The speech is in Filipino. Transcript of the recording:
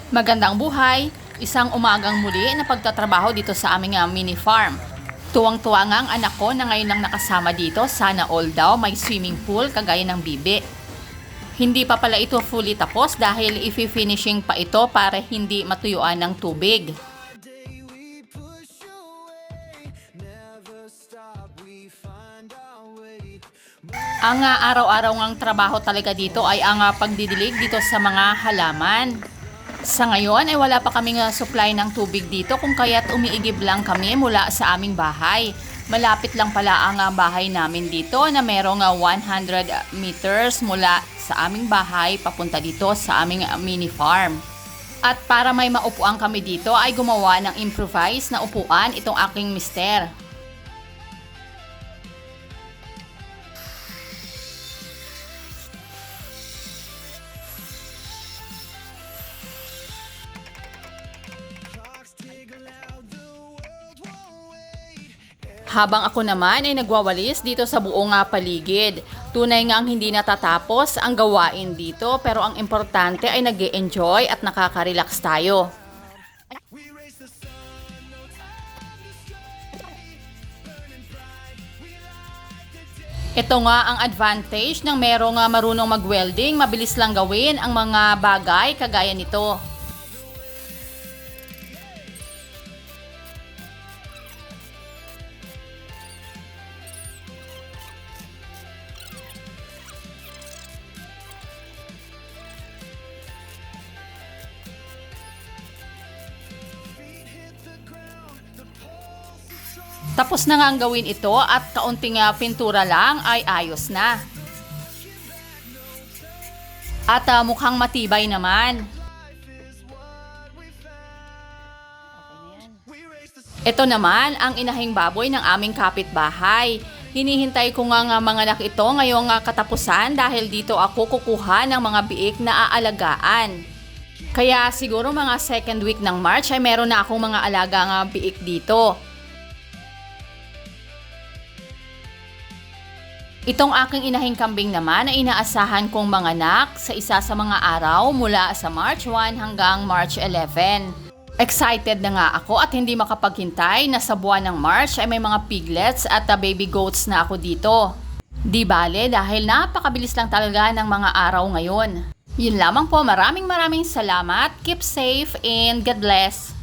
Magandang buhay! Isang umagang muli na pagtatrabaho dito sa aming mini farm. Tuwang-tuwa nga ang anak ko na ngayon lang nakasama dito, sana all daw may swimming pool kagaya ng bibi. Hindi pa pala ito fully tapos dahil i-finishing pa ito para hindi matuyuan ng tubig. Ang araw-araw ngang trabaho talaga dito ay ang pagdidilig dito sa mga halaman. Sa ngayon ay wala pa kaming supply ng tubig dito kung kaya't umiigib lang kami mula sa aming bahay. Malapit lang pala ang bahay namin dito na merong 100 meters mula sa aming bahay papunta dito sa aming mini farm. At para may maupuan kami dito ay gumawa ng improvise na upuan itong aking mister. Habang ako naman ay nagwawalis dito sa buong paligid. Tunay nga ang hindi natatapos ang gawain dito pero ang importante ay nag-e-enjoy at nakaka-relax tayo. Ito nga ang advantage ng merong marunong mag-welding, mabilis lang gawin ang mga bagay kagaya nito. Tapos na nga ang gawin ito at kaunting pintura lang ay ayos na. At mukhang matibay naman. Ito naman ang inahing baboy ng aming kapitbahay. Hinihintay ko nga mga anak ito ngayong katapusan dahil dito ako kukuha ng mga biik na aalagaan. Kaya siguro mga second week ng March ay meron na akong mga alagang biik dito. Itong aking inahing kambing naman ay inaasahan kong manganak sa isa sa mga araw mula sa March 1 hanggang March 11. Excited na nga ako at hindi makapaghintay na sa buwan ng March ay may mga piglets at baby goats na ako dito. Di bale dahil napakabilis lang talaga ng mga araw ngayon. Yun lamang po, maraming salamat, keep safe and God bless!